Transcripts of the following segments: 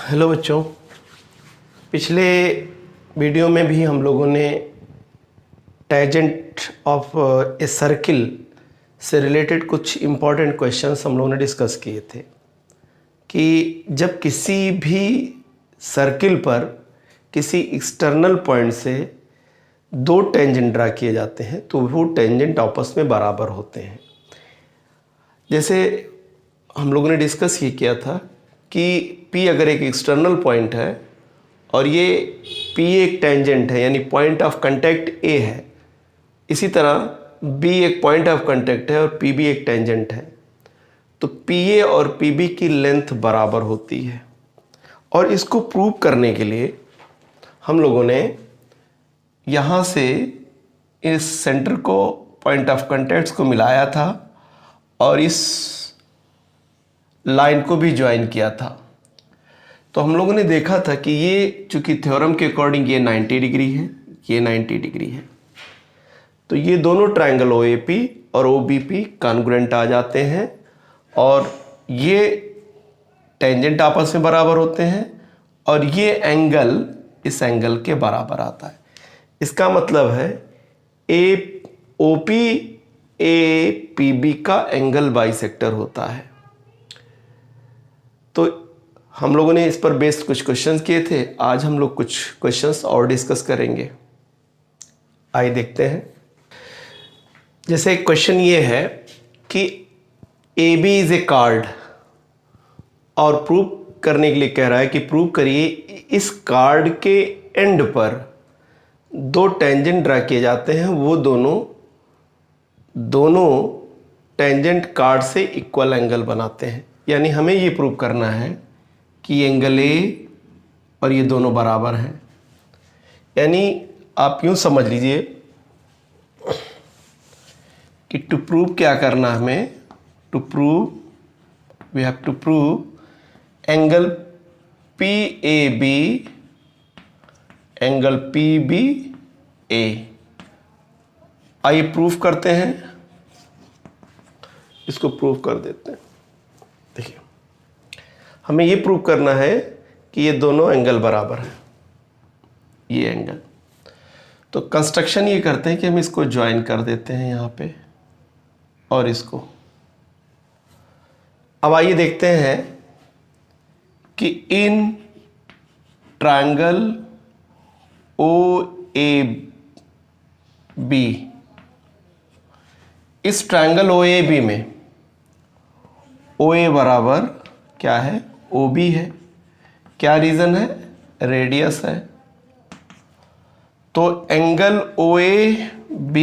Hello बच्चों, पिछले video में भी हम लोगों ने टेंजेंट ऑफ ए सर्किल से रिलेटेड कुछ इम्पॉर्टेंट क्वेश्चंस हम लोगों ने डिस्कस किए थे कि जब किसी भी सर्किल पर किसी एक्सटर्नल पॉइंट से दो टेंजेंट ड्रा किए जाते हैं तो वो टेंजेंट आपस में बराबर होते हैं। जैसे हम लोगों ने डिस्कस ये किया था कि P अगर एक एक्सटर्नल पॉइंट है और ये P एक टेंजेंट है, यानी पॉइंट ऑफ कांटेक्ट A है, इसी तरह B एक पॉइंट ऑफ कांटेक्ट है और PB एक टेंजेंट है, तो PA और PB की लेंथ बराबर होती है। और इसको प्रूव करने के लिए हम लोगों ने यहाँ से इस सेंटर को पॉइंट ऑफ कांटेक्ट को मिलाया था और इस लाइन को भी ज्वाइन किया था। तो हम लोगों ने देखा था कि ये चूंकि थ्योरम के अकॉर्डिंग ये 90 डिग्री है, ये 90 डिग्री है, तो ये दोनों ट्रायंगल OAP और OBP कॉन्ग्रुएंट आ जाते हैं और ये टेंजेंट आपस में बराबर होते हैं और ये एंगल इस एंगल के बराबर आता है। इसका मतलब है OP APB का एंगल बाइसेक्टर होता है। तो हम लोगों ने इस पर बेस्ड कुछ क्वेश्चंस किए थे। आज हम लोग कुछ क्वेश्चंस और डिस्कस करेंगे। आइए देखते हैं। जैसे एक क्वेश्चन ये है कि AB इज ए कार्ड और प्रूव करने के लिए कह रहा है कि प्रूव करिए इस कार्ड के एंड पर दो टेंजेंट ड्रा किए जाते हैं, वो दोनों टेंजेंट कार्ड से इक्वल एंगल बनाते हैं। यानी हमें ये प्रूव करना है कि एंगल A और ये दोनों बराबर हैं। यानी आप यूँ समझ लीजिए कि टू प्रूव क्या करना है हमें, to prove we have to prove angle PAB angle PBA। आइए प्रूव करते हैं, इसको प्रूव कर देते हैं। देखिए, हमें ये प्रूव करना है कि ये दोनों एंगल बराबर हैं, ये एंगल। तो कंस्ट्रक्शन ये करते हैं कि हम इसको ज्वाइन कर देते हैं यहाँ पे और इसको। अब आइए देखते हैं कि इन ट्रायंगल OAB, इस ट्रायंगल OAB में OA बराबर क्या है, OB है। क्या रीजन है, रेडियस है। तो angle OAB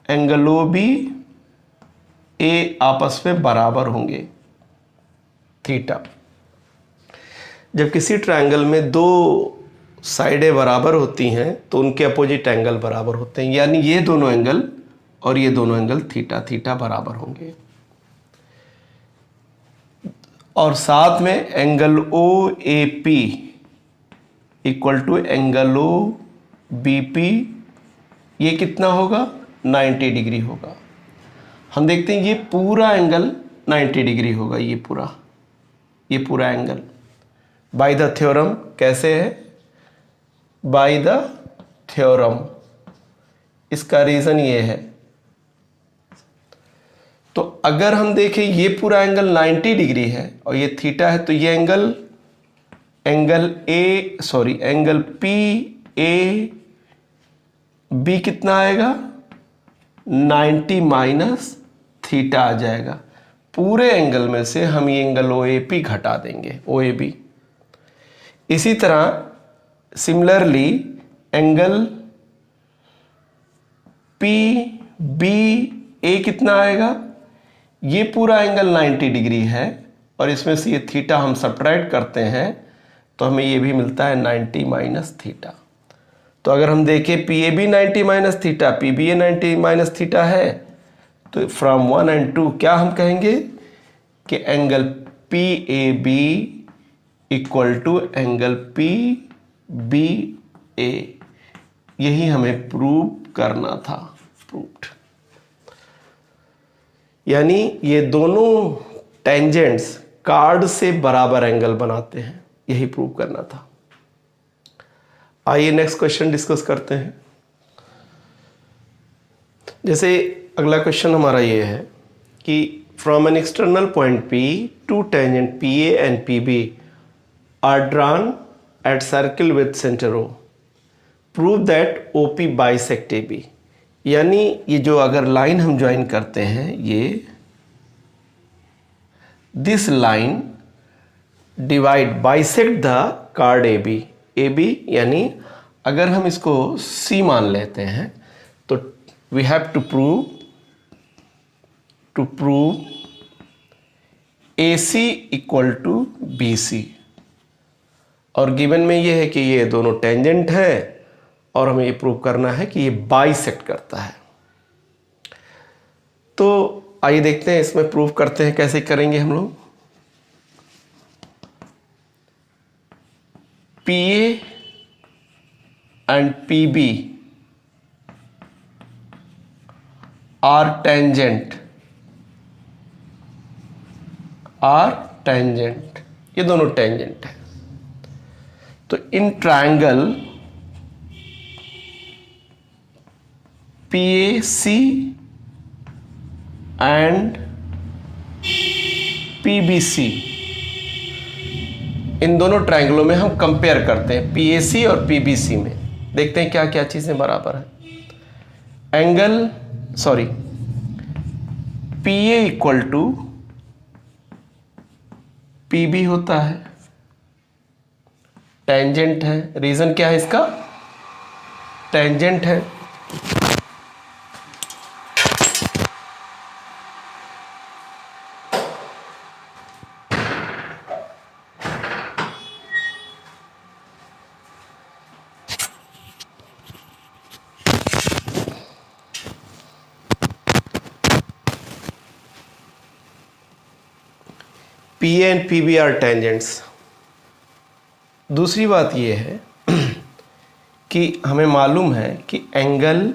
angle OB A आपस में बराबर होंगे थीटा। जब किसी ट्रायंगल में दो साइडें बराबर होती हैं तो उनके अपोजिट एंगल बराबर होते हैं, यानी ये दोनों एंगल और ये दोनों एंगल थीटा थीटा बराबर होंगे। और साथ में angle OAP equal to angle OBP, ये कितना होगा, 90 डिग्री होगा। हम देखते हैं ये पूरा एंगल 90 डिग्री होगा, ये पूरा एंगल बाय द थ्योरम। कैसे है, बाय द थ्योरम। इसका रीजन ये है, तो अगर हम देखें ये पूरा एंगल 90 डिग्री है और ये थीटा है, तो ये एंगल PAB कितना आएगा, 90 माइनस थीटा आ जाएगा। पूरे एंगल में से हम ये एंगल OAP घटा देंगे, OAB। इसी तरह सिमिलरली एंगल PBA कितना आएगा, ये पूरा एंगल 90 डिग्री है और इसमें से ये थीटा हम सब्ट्रैक्ट करते हैं तो हमें ये भी मिलता है 90 माइनस थीटा। तो अगर हम देखें PAB 90 minus theta, PBA 90 minus theta है, तो फ्रॉम 1 and 2 क्या हम कहेंगे कि angle PAB equal to angle PBA। यही हमें प्रूव करना था, प्रूव्ड। यानी ये दोनों टेंजेंट्स कार्ड से बराबर एंगल बनाते हैं, यही प्रूव करना था। आइए नेक्स्ट क्वेश्चन डिस्कस करते हैं। जैसे अगला क्वेश्चन हमारा ये है कि from an external point P two tangent PA and PB are drawn at circle with centre O, prove that OP bisect AB। यानी ये जो अगर लाइन हम ज्वाइन करते हैं, ये this line divide bisect the card AB यानी अगर हम इसको C मान लेते हैं तो we have to prove AC equal to BC। और गिवन में ये है कि ये दोनों टेंजेंट है और हमें ये प्रूव करना है कि ये बाइसेक्ट करता है। तो आइए देखते हैं, इसमें प्रूव करते हैं, कैसे करेंगे हम लोग। PA and PB are tangent, ये दोनों टेंजेंट है। तो in triangle PAC and PBC, इन दोनों ट्रायंगलों में हम कंपेयर करते हैं PAC और PBC में, देखते हैं क्या क्या चीजें बराबर है। PA इक्वल टू PB होता है, टेंजेंट है। रीजन क्या है इसका? टेंजेंट है। PA and PB are tangents. दूसरी बात यह है कि हमें मालूम है कि angle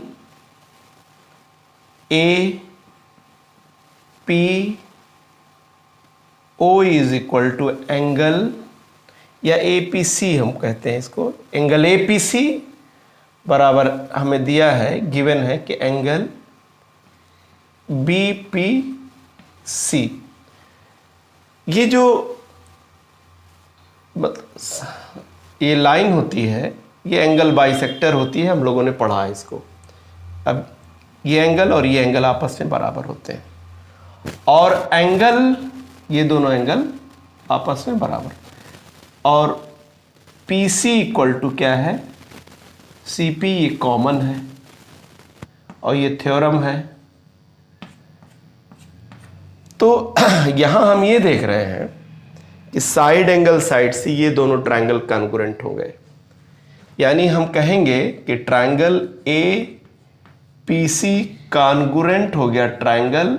APO is equal to angle, या APC हम कहते हैं इसको, एंगल APC बराबर हमें दिया है, गिवन है कि एंगल BPC। ये जो ये लाइन होती है, ये एंगल बाइसेक्टर होती है, हम लोगों ने पढ़ा है इसको। अब ये एंगल और ये एंगल आपस में बराबर होते हैं, और एंगल, ये दोनों एंगल आपस में बराबर, और PC इक्वल टू क्या है? CP, ये कॉमन है और ये थ्योरम है। तो यहां हम ये देख रहे हैं कि साइड एंगल साइड से ये दोनों ट्रायंगल कॉन्ग्रुएंट हो गए, यानी हम कहेंगे कि ट्रायंगल APC कॉन्ग्रुएंट हो गया ट्रायंगल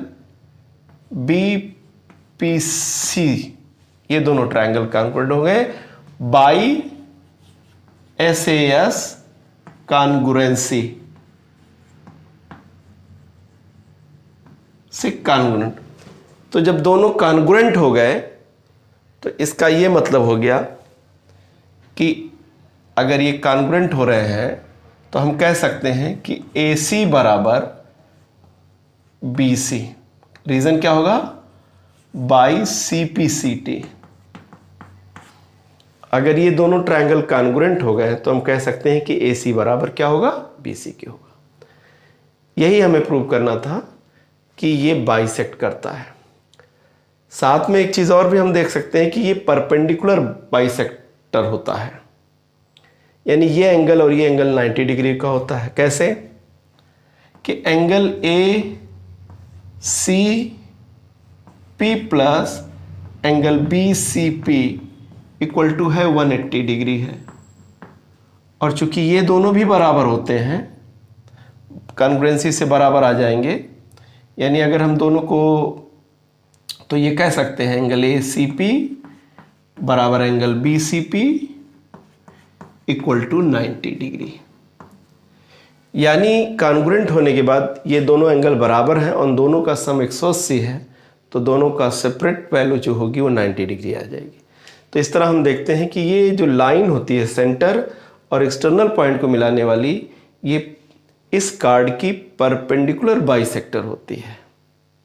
BPC, ये दोनों ट्रायंगल कॉन्ग्रुएंट हो गए बाई SAS कॉन्ग्रुएंसी से कॉन्ग्रुएंट। तो जब दोनों कॉन्ग्रुएंट हो गए तो इसका ये मतलब हो गया कि अगर ये कॉन्ग्रुएंट हो रहे हैं तो हम कह सकते हैं कि AC बराबर BC। रीजन क्या होगा? By CPCT। अगर ये दोनों ट्रायंगल कॉन्ग्रुएंट हो गए तो हम कह सकते हैं कि AC बराबर क्या होगा? BC के होगा। यही हमें प्रूव करना था कि ये बाइसेक्ट करता है। साथ में एक चीज और भी हम देख सकते हैं कि ये परपेंडिकुलर बाइसेक्टर होता है, यानी ये एंगल और ये एंगल 90 डिग्री का होता है। कैसे? कि angle ACP plus angle BCP equal to है 180 डिग्री है, और चूंकि ये दोनों भी बराबर होते हैं, कॉन्ग्रुएंसी से बराबर आ जाएंगे, यानी अगर हम दोनों को, तो ये कह सकते हैं एंगल ACP बराबर angle BCP equal to 90 degree. यानी कॉन्ग्रुएंट होने के बाद ये दोनों एंगल बराबर हैं और दोनों का सम 180 है, तो दोनों का सेपरेट वैल्यू जो होगी वो 90 डिग्री आ जाएगी। तो इस तरह हम देखते हैं कि ये जो लाइन होती है सेंटर और एक्सटर्नल पॉइंट को मिलाने वाली, ये इस कार्ड की परपेंडिकुलर बाइसेक्टर होती है।